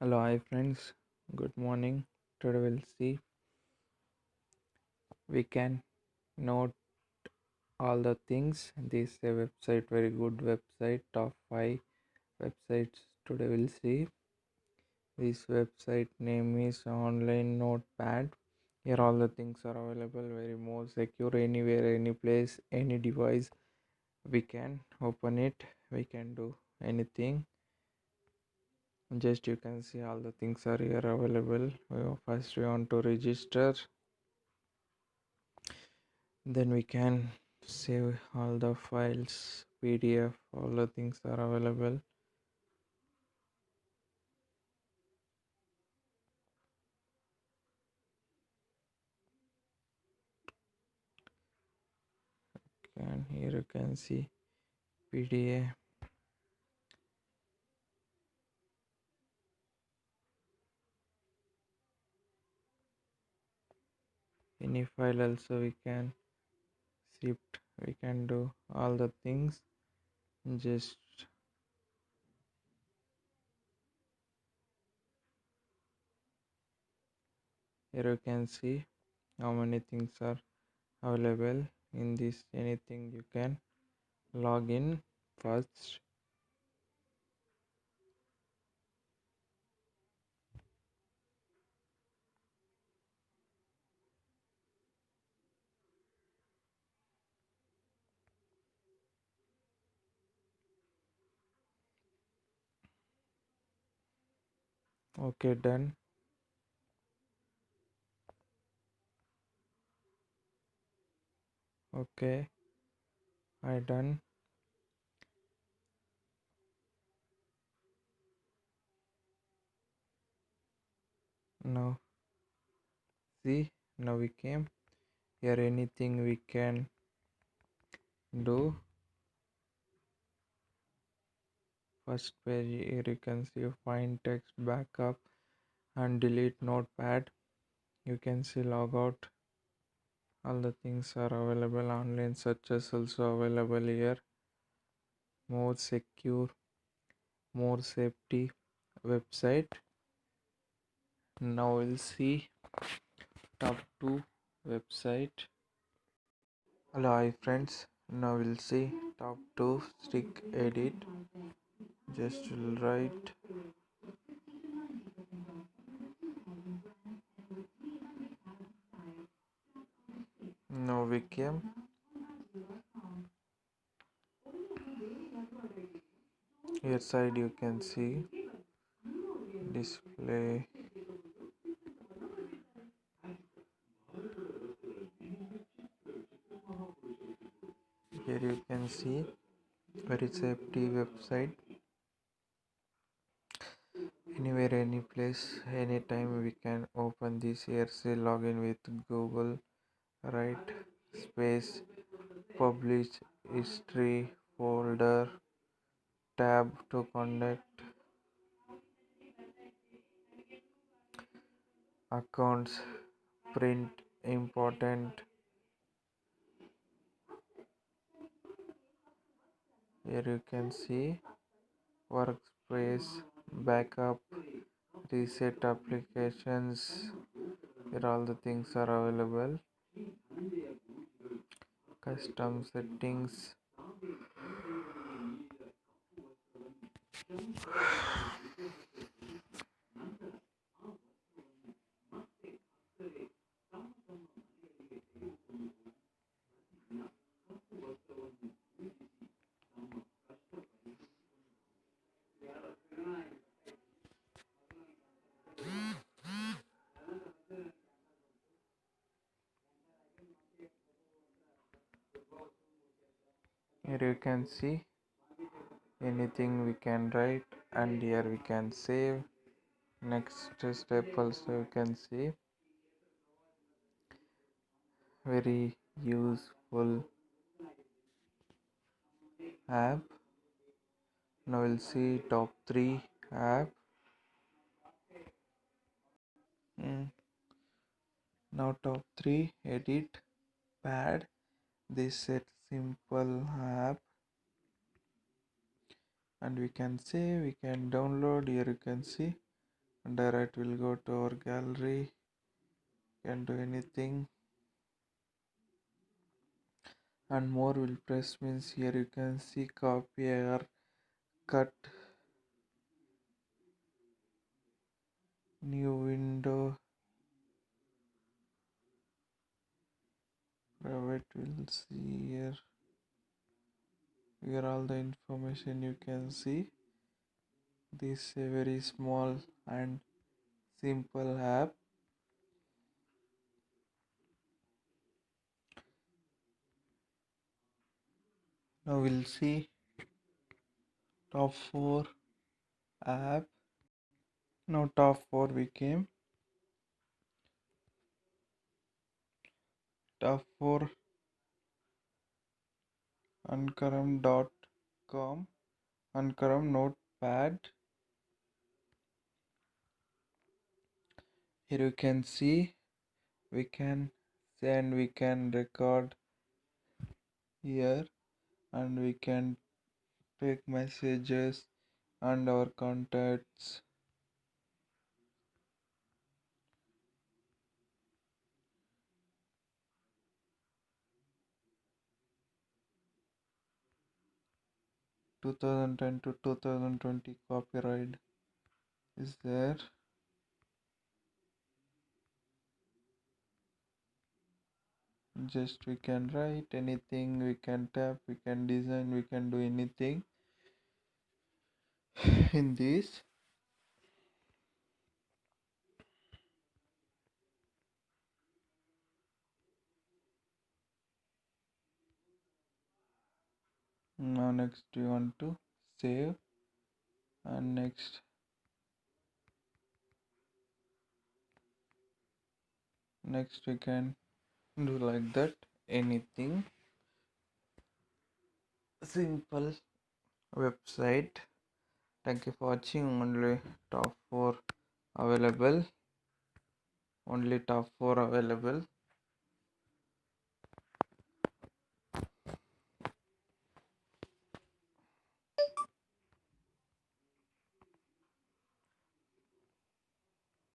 Hello, hi friends. Good morning. Today we'll see we can note all the things. This is a website, very good website, top 5 websites. Today we'll see this website name is online notepad. Here all the things are available, very more secure anywhere, any place, any device. We can open it. We can do anything. Just you can see all the things are here available. First we want to register. Then we can save all the files, PDF, all the things are available. And here you can see PDF, any file also we can shift, we can do all the things. Just here you can see how many things are available in this. Anything you can log in first. Okay, done. Okay, I done. Now see, now we came here. Anything we can do. First page, here you can see find text, backup and delete notepad. You can see logout. All the things are available. Online searches also available here. More secure, more safety website. Now we'll see top 2 website. Hello, hi friends. Now we'll see top 2 stick edit. Just will write. Now we came. Here side you can see display. Here you can see very safety website. Anywhere, any place, anytime we can open this. Here say login with Google, right? Space, publish history, folder, tab to connect accounts, print important. Here you can see workspace, backup, reset applications. Here all the things are available. Custom settings. Here you can see anything we can write, and here we can save. Next step also you can see very useful app. Now we'll see top 3 app. Now top 3 edit pad. This is simple app, and we can save, we can download. Here you can see Direct will go to our gallery. Can do anything, and more will press means here you can see copy or cut, new window, private will see here all the information you can see. This is a very small and simple app. Now we'll see top 4 app. Now top 4 we came. Top 4 ankurm.com, ankurm notepad. Here you can see we can send, we can record here, and we can take messages and our contacts. Two 2010 to 2020 copyright is there. Just we can write anything, we can tap, we can design, we can do anything in this. Now next we want to save, and next we can do like that, anything simple website. Thank you for watching. Only top 4 available, only top 4 available.